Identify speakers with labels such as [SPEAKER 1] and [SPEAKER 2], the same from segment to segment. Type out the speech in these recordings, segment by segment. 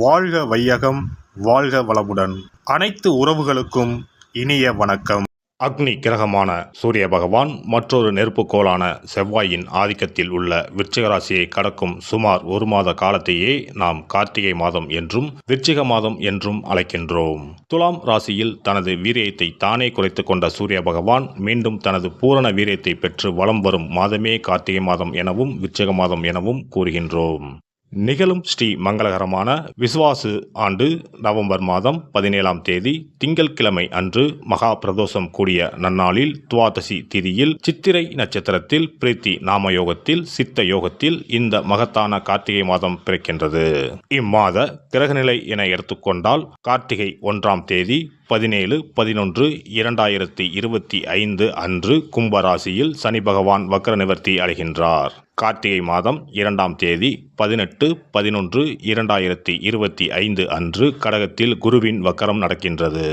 [SPEAKER 1] வாழ்க வையகம், வாழ்க வளமுடன். அனைத்து உறவுகளுக்கும் இனிய வணக்கம். அக்னி கிரகமான சூரிய பகவான் மற்றொரு நெருப்புக்கோளான செவ்வாயின் ஆதிக்கத்தில் உள்ள விருச்சிக ராசியை கடக்கும் சுமார் 1 மாத காலத்தையே நாம் கார்த்திகை மாதம் என்றும் விருச்சிக மாதம் என்றும் அழைக்கின்றோம். துலாம் ராசியில் தனது வீரியத்தை தானே குறைத்து கொண்ட சூரிய பகவான் மீண்டும் தனது பூரண வீரியத்தை பெற்று வலம் வரும் மாதமே கார்த்திகை மாதம் எனவும் விருச்சிக மாதம் எனவும் கூறுகின்றோம். நிகழும் ஸ்ரீ மங்களகரமான விசுவாசு ஆண்டு நவம்பர் மாதம் 17ஆம் தேதி திங்கட்கிழமை அன்று மகா பிரதோஷம் கூடிய நன்னாளில் துவாதசி திதியில் சித்திரை நட்சத்திரத்தில் பிரீத்தி நாம யோகத்தில் சித்த யோகத்தில் இந்த மகத்தான கார்த்திகை மாதம் பிறக்கின்றது. இம்மாத கிரகநிலை என எடுத்துக்கொண்டால் கார்த்திகை 1ஆம் தேதி 17/11/2025 அன்று கும்பராசியில் சனி பகவான் வக்ர நிவர்த்தி அடைகின்றார். கார்த்திகை மாதம் 2ஆம் தேதி 18/11/2025 அன்று கடகத்தில் குருவின் வக்கரம் நடக்கின்றது.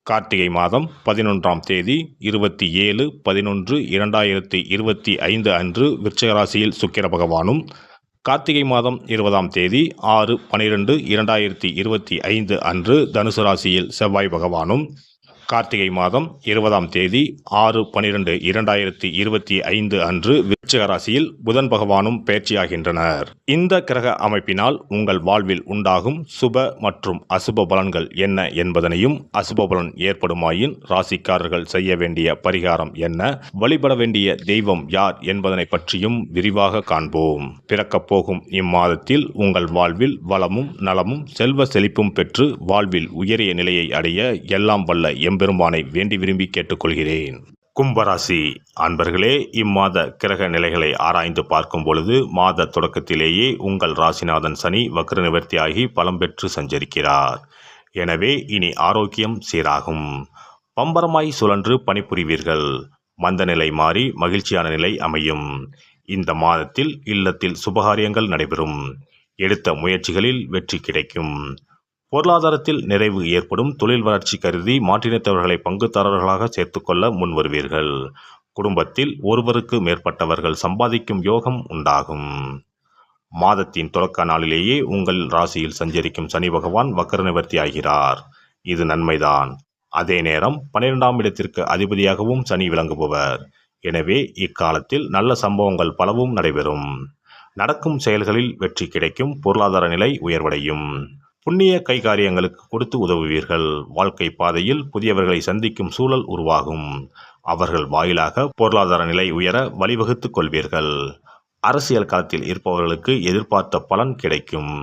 [SPEAKER 1] கார்த்திகை மாதம் 11ஆம் தேதி 27/11/2025 அன்று விருச்சிக ராசியில் சுக்கிர பகவானும், கார்த்திகை மாதம் 20ஆம் தேதி 6/12/2025 அன்று தனுசு ராசியில் செவ்வாய் பகவானும், கார்த்திகை மாதம் 20ஆம் தேதி 6/12/2025 அன்று விருச்சிக ராசியில் புதன் பகவானும் பயிற்சியாகின்றனர். இந்த கிரக அமைப்பினால் உங்கள் வாழ்வில் உண்டாகும் சுப மற்றும் அசுப பலன்கள் என்ன என்பதனையும், அசுப பலன் ஏற்படுமாயின் ராசிக்காரர்கள் செய்ய வேண்டிய பரிகாரம் என்ன, வழிபட வேண்டிய தெய்வம் யார் என்பதனை பற்றியும் விரிவாக காண்போம். பிறக்கப் போகும் இம்மாதத்தில் உங்கள் வாழ்வில் வளமும் நலமும் செல்வ செழிப்பும் பெற்று வாழ்வில் உயரிய நிலையை அடைய எல்லாம் வல்ல பெருமானை வேண்டி விரும்பி கேட்டுக்கொள்கிறேன். கும்பராசி அன்பர்களே, இம்மாத கிரக நிலைகளை ஆராய்ந்து பார்க்கும் பொழுது மாத தொடக்கத்திலேயே உங்கள் ராசிநாதன் சனி வக்ர நிவர்த்தியாகி பலம் பெற்று சஞ்சரிக்கிறார். எனவே இனி ஆரோக்கியம் சீராகும். பம்பரமாய் சுழன்று பணிபுரிவீர்கள். மந்த நிலை மாறி மகிழ்ச்சியான நிலை அமையும். இந்த மாதத்தில் இல்லத்தில் சுபகாரியங்கள் நடைபெறும். எடுத்த முயற்சிகளில் வெற்றி கிடைக்கும். பொருளாதாரத்தில் நிறைவு ஏற்படும். தொழில் வளர்ச்சி கருதி மாற்றினத்தவர்களை பங்குதாரர்களாக சேர்த்துக்கொள்ள முன் வருவீர்கள். குடும்பத்தில் ஒருவருக்கு மேற்பட்டவர்கள் சம்பாதிக்கும் யோகம் உண்டாகும். மாதத்தின் தொடக்க நாளிலேயே உங்கள் ராசியில் சஞ்சரிக்கும் சனி பகவான் வக்ர நிவர்த்தி ஆகிறார். இது நன்மைதான். அதே நேரம் 12ஆம் இடத்திற்கு அதிபதியாகவும் சனி விளங்குபவர். எனவே இக்காலத்தில் நல்ல சம்பவங்கள் பலவும் நடைபெறும். நடக்கும் செயல்களில் வெற்றி கிடைக்கும். பொருளாதார நிலை உயர்வடையும். புண்ணிய கைகாரியங்களுக்கு கொடுத்து உதவுவீர்கள். வாழ்க்கை பாதையில் புதியவர்களை சந்திக்கும் சூழல் உருவாகும். அவர்கள் வாயிலாக பொருளாதார நிலை உயர வழிவகுத்துக் கொள்வீர்கள். அரசியல் களத்தில் இருப்பவர்களுக்கு எதிர்பார்த்த பலன் கிடைக்கும்.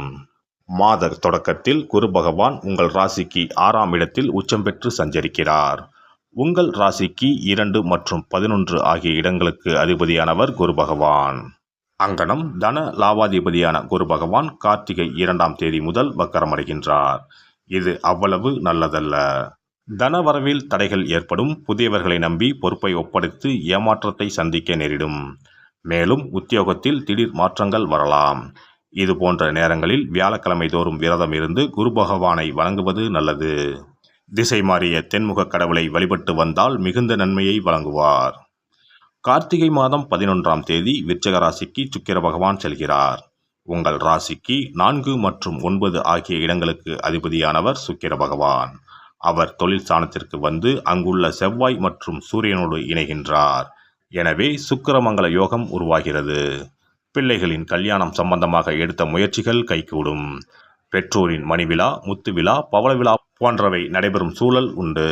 [SPEAKER 1] மாத தொடக்கத்தில் குரு பகவான் உங்கள் ராசிக்கு 6ஆம் இடத்தில் உச்சம் பெற்று சஞ்சரிக்கிறார். உங்கள் ராசிக்கு 2 மற்றும் 11 ஆகிய இடங்களுக்கு அதிபதியானவர் குரு பகவான். அங்கனம் தன லாபாதிபதியான குரு பகவான் கார்த்திகை 2ஆம் தேதி முதல் வக்கரமடைகின்றார். இது அவ்வளவு நல்லதல்ல. தன வரவில் தடைகள் ஏற்படும். புதியவர்களை நம்பி பொறுப்பை ஒப்படைத்து ஏமாற்றத்தை சந்திக்க நேரிடும். மேலும் உத்தியோகத்தில் திடீர் மாற்றங்கள் வரலாம். இது போன்ற நேரங்களில் வியாழக்கிழமை தோறும் விரதம் இருந்து குரு பகவானை வணங்குவது நல்லது. திசை மாறிய தென்முக கடவுளை வழிபட்டு வந்தால் மிகுந்த நன்மையை வழங்குவார். கார்த்திகை மாதம் 11ஆம் தேதி விருச்சிக ராசிக்கு சுக்கிர பகவான் செல்கிறார். உங்கள் ராசிக்கு 4 மற்றும் 9 ஆகிய இடங்களுக்கு அதிபதியானவர் சுக்கிர பகவான். அவர் தொழில் ஸ்தானத்திற்கு வந்து அங்குள்ள செவ்வாய் மற்றும் சூரியனோடு இணைகின்றார். எனவே சுக்கிரமங்கல யோகம் உருவாகிறது. பிள்ளைகளின் கல்யாணம் சம்பந்தமாக எடுத்த முயற்சிகள் கைகூடும். பெற்றோரின் மணிவிழா, முத்து விழா, பவள விழா போன்றவை நடைபெறும் சூழல் உண்டு.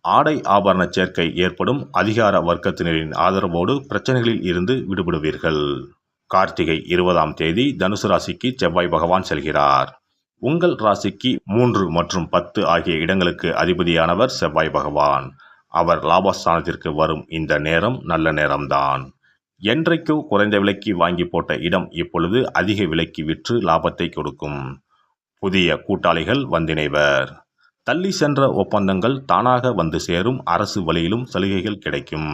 [SPEAKER 1] ஆடை ஆபரண சேர்க்கை ஏற்படும். அதிகார வர்க்கத்தினரின் ஆதரவோடு பிரச்சனைகளில் இருந்து விடுபடுவீர்கள். கார்த்திகை 20ஆம் தேதி தனுசு ராசிக்கு செவ்வாய் பகவான் செல்கிறார். உங்கள் ராசிக்கு 3 மற்றும் 10 ஆகிய இடங்களுக்கு அதிபதியானவர் செவ்வாய் பகவான். அவர் லாபஸ்தானத்திற்கு வரும் இந்த நேரம் நல்ல நேரம்தான். என்றைக்கோ குறைந்த விலைக்கு வாங்கி போட்ட இடம் இப்பொழுது அதிக விலைக்கு விற்று லாபத்தை கொடுக்கும். புதிய கூட்டாளிகள் வந்திணைவர். தள்ளி சென்ற ஒப்பந்தங்கள் தானாக வந்து சேரும். அரசு வழியிலும் சலுகைகள் கிடைக்கும்.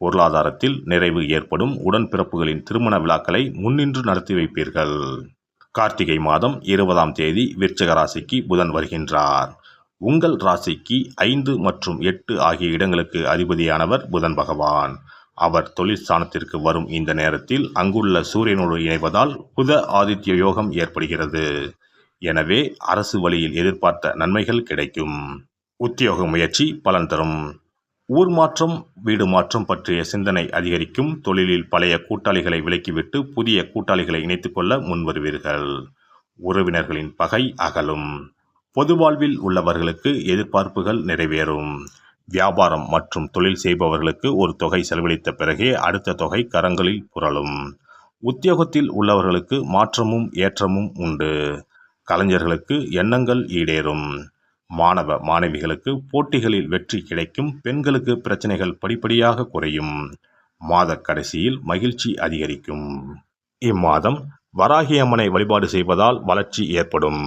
[SPEAKER 1] பொருளாதாரத்தில் நிறைவு ஏற்படும். உடன்பிறப்புகளின் திருமண விழாக்களை முன்னின்று நடத்தி வைப்பீர்கள். கார்த்திகை மாதம் 20ஆம் தேதி விருச்சிக ராசிக்கு புதன் வருகின்றார். உங்கள் ராசிக்கு 5 மற்றும் 8 ஆகிய இடங்களுக்கு அதிபதியானவர் புதன் பகவான். அவர் தொழில் ஸ்தானத்திற்கு வரும் இந்த நேரத்தில் அங்குள்ள சூரியனோடு இணைவதால் புத ஆதித்ய யோகம் ஏற்படுகிறது. எனவே அரசு வழியில் எதிர்பார்த்த நன்மைகள் கிடைக்கும். உத்தியோக முயற்சி பலன் தரும். ஊர் மாற்றம், வீடு மாற்றம் பற்றிய சிந்தனை அதிகரிக்கும். தொழிலில் பழைய கூட்டாளிகளை விலக்கிவிட்டு புதிய கூட்டாளிகளை இணைத்துக் கொள்ள முன்வருவீர்கள். உறவினர்களின் பகை அகலும். பொது வாழ்வில் உள்ளவர்களுக்கு எதிர்பார்ப்புகள் நிறைவேறும். வியாபாரம் மற்றும் தொழில் செய்பவர்களுக்கு ஒரு தொகை செலவழித்த பிறகே அடுத்த தொகை கரங்களில் புரளும். உத்தியோகத்தில் உள்ளவர்களுக்கு மாற்றமும் ஏற்றமும் உண்டு. கலைஞர்களுக்கு எண்ணங்கள் ஈடேறும். மாணவ மாணவிகளுக்கு போட்டிகளில் வெற்றி கிடைக்கும். பெண்களுக்கு பிரச்சனைகள் படிப்படியாக குறையும். மாத கடைசியில் மகிழ்ச்சி அதிகரிக்கும். இம்மாதம் வராகி அம்மனை வழிபாடு செய்வதால் வளர்ச்சி ஏற்படும்.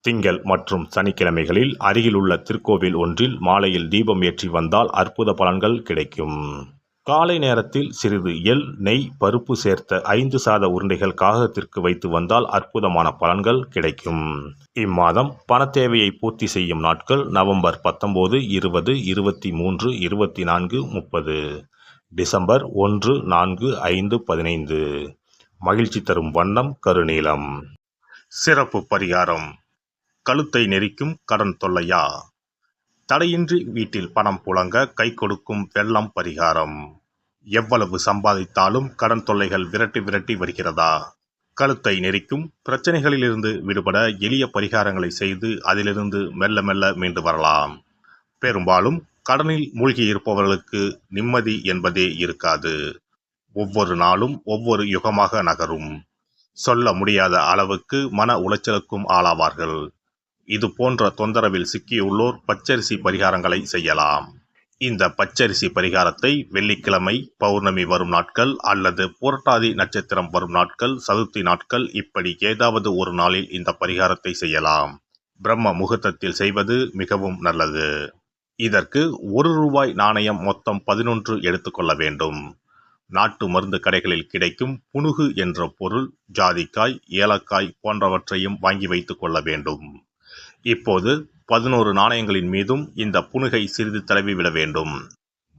[SPEAKER 1] திங்கள் மற்றும் சனிக்கிழமைகளில் அருகிலுள்ள திருக்கோவில் ஒன்றில் மாலையில் தீபம் ஏற்றி வந்தால் அற்புத பலன்கள் கிடைக்கும். காலை நேரத்தில் சிறிது எள், நெய், பருப்பு சேர்த்த 5 சாத உருண்டைகள் காகத்திற்கு வைத்து வந்தால் அற்புதமான பலன்கள் கிடைக்கும். இம்மாதம் பணத்தேவையை பூர்த்தி செய்யும் நாட்கள் நவம்பர் 19, 20, 23, 24, 30. டிசம்பர் 1, 4, 5, 15. மகிழ்ச்சி தரும் வண்ணம் கருநீலம். சிறப்பு பரிகாரம். கழுத்தை நெரிக்கும் கடன் தொல்லையா? தடையின்றி வீட்டில் பணம் புழங்க கை கொடுக்கும் வெள்ளம் பரிகாரம். எவ்வளவு சம்பாதித்தாலும் கடன் தொல்லைகள் விரட்டி வருகிறதா? கழுத்தை நெரிக்கும் பிரச்சனைகளிலிருந்து விடுபட எளிய பரிகாரங்களை செய்து அதிலிருந்து மெல்ல மெல்ல மீண்டு வரலாம். பெரும்பாலும் கடனில் மூழ்கி இருப்பவர்களுக்கு நிம்மதி என்பதே இருக்காது. ஒவ்வொரு நாளும் ஒவ்வொரு யுகமாக நகரும். சொல்ல முடியாத அளவுக்கு மன உளைச்சலுக்கும் ஆளாவார்கள். இது போன்ற தொந்தரவில் சிக்கியுள்ளோர் பச்சரிசி பரிகாரங்களை செய்யலாம். இந்த பச்சரிசி பரிகாரத்தை வெள்ளிக்கிழமை, பௌர்ணமி வரும் நாட்கள் அல்லது புரட்டாதி நட்சத்திரம் வரும் நாட்கள், சதுர்த்தி நாட்கள் இப்படி ஏதாவது ஒரு நாளில் இந்த பரிகாரத்தை செய்யலாம். பிரம்ம முகூர்த்தத்தில் செய்வது மிகவும் நல்லது. இதற்கு ₹1 நாணயம் மொத்தம் 11 எடுத்துக்கொள்ள வேண்டும். நாட்டு மருந்து கடைகளில் கிடைக்கும் புனுகு என்ற பொருள், ஜாதிக்காய், ஏலக்காய் போன்றவற்றையும் வாங்கி வைத்துக் கொள்ள வேண்டும். இப்போது 11 நாணயங்களின் மீதும் இந்த புனுகை சிறிது தடவி விட வேண்டும்.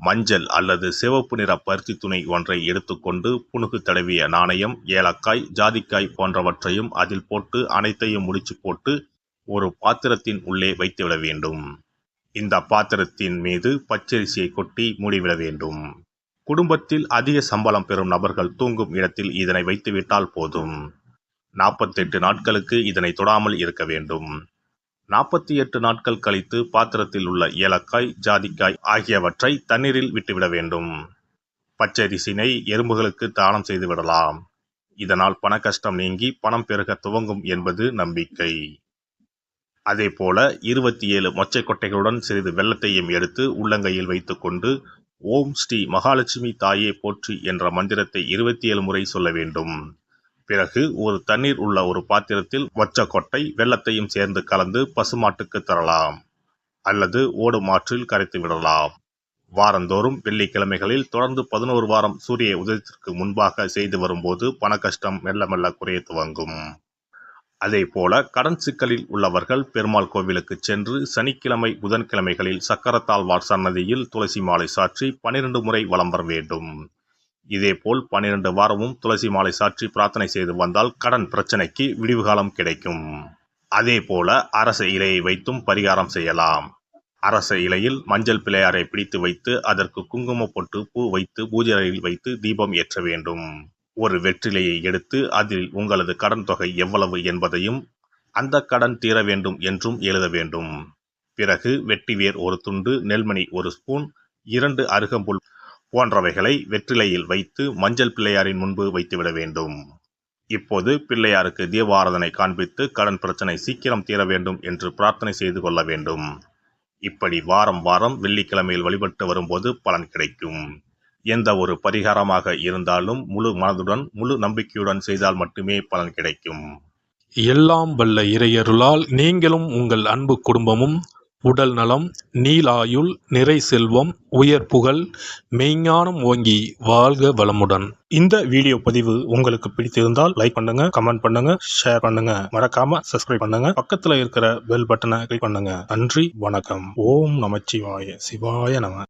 [SPEAKER 1] மஞ்சள் அல்லது சிவப்பு நிற பருத்தி துணி ஒன்றை எடுத்துக்கொண்டு புனுகு தடவிய நாணயம், ஏலக்காய், ஜாதிக்காய் போன்றவற்றையும் அதில் போட்டு அனைத்தையும் முடிச்சு போட்டு ஒரு பாத்திரத்தின் உள்ளே வைத்துவிட வேண்டும். இந்த பாத்திரத்தின் மீது பச்சரிசியை கொட்டி மூடிவிட வேண்டும். குடும்பத்தில் அதிக சம்பளம் பெறும் நபர்கள் தூங்கும் இடத்தில் இதனை வைத்துவிட்டால் போதும். 48 நாட்களுக்கு இதனை தொடாமல் இருக்க வேண்டும். 48 நாட்கள் கழித்து பாத்திரத்தில் உள்ள ஏலக்காய், ஜாதிக்காய் ஆகியவற்றை தண்ணீரில் விட்டுவிட வேண்டும். பச்சரிசினை எறும்புகளுக்கு தானம் செய்து விடலாம். இதனால் பண கஷ்டம் நீங்கி பணம் பெருக துவங்கும் என்பது நம்பிக்கை. அதேபோல 27 மொச்சை கொட்டைகளுடன் சிறிது வெல்லத்தையும் எடுத்து உள்ளங்கையில் வைத்துக்கொண்டு ஓம் ஸ்ரீ மகாலட்சுமி தாயே போற்றி என்ற மந்திரத்தை 27 முறை சொல்ல வேண்டும். பிறகு ஒரு தண்ணீர் உள்ள ஒரு பாத்திரத்தில் மொச்சக்கொட்டை, வெல்லத்தையும் சேர்ந்து கலந்து பசுமாட்டுக்கு தரலாம் அல்லது ஓடும் ஆற்றில் கரைத்து விடலாம். வாரந்தோறும் வெள்ளிக்கிழமைகளில் தொடர்ந்து 11 வாரம் சூரிய உதயத்திற்கு முன்பாக செய்து வரும்போது பண கஷ்டம் மெல்ல மெல்ல குறைய துவங்கும். அதே போல கடன் சிக்கலில் உள்ளவர்கள் பெருமாள் கோவிலுக்கு சென்று சனிக்கிழமை, புதன்கிழமைகளில் சக்கரத்தாழ்வார் சன்னதியில் துளசி மாலை சாற்றி 12 முறை வலம் வர வேண்டும். இதேபோல் 12 வாரமும் துளசி மாலை சாற்றி பிரார்த்தனை செய்து வந்தால் கடன் பிரச்சனைக்கு விடிவு காலம் கிடைக்கும். அதே போல அரச இலையை வைத்தும் பரிகாரம் செய்யலாம். அரச இலையில் மஞ்சள் பிள்ளையாரை பிடித்து வைத்து அதற்கு குங்கும பொட்டு, பூ வைத்து பூஜை அறையில் வைத்து தீபம் ஏற்ற வேண்டும். ஒரு வெற்றிலையை எடுத்து அதில் உங்களது கடன் தொகை எவ்வளவு என்பதையும் அந்த கடன் தீர வேண்டும் என்றும் எழுத வேண்டும். பிறகு வெட்டிவேர் ஒரு துண்டு, நெல்மணி 1 ஸ்பூன், 2 அருகம்புல் போன்றவைகளை வெற்றிலையில் வைத்து மஞ்சள் பிள்ளையாரின் முன்பு வைத்துவிட வேண்டும். இப்போது பிள்ளையாருக்கு தீபாராதனை காண்பித்து கடன் பிரச்சனை சீக்கிரம் தீர வேண்டும் என்று பிரார்த்தனை செய்து கொள்ள வேண்டும். இப்படி வாரம் வாரம் வெள்ளிக்கிழமையில் வழிபட்டு வரும்போது பலன் கிடைக்கும். எந்த ஒரு பரிகாரமாக இருந்தாலும் முழு மனதுடன், முழு நம்பிக்கையுடன் செய்தால் மட்டுமே பலன் கிடைக்கும்.
[SPEAKER 2] எல்லாம் வல்ல இறையருளால் நீங்களும் உங்கள் அன்பு குடும்பமும் உடல் நலம், நீலாயுள், நிறை செல்வம், உயர் புகழ், மெய்ஞானம் ஓங்கி வாழ்க வளமுடன்.
[SPEAKER 3] இந்த வீடியோ பதிவு உங்களுக்கு பிடித்திருந்தால் லைக் பண்ணுங்க, கமெண்ட் பண்ணுங்க, ஷேர் பண்ணுங்க, மறக்காம சப்ஸ்கிரைப் பண்ணுங்க, பக்கத்துல இருக்கிற பெல் பட்டனை கிளிக் பண்ணுங்க. நன்றி, வணக்கம். ஓம் நமச்சிவாய, சிவாய நம.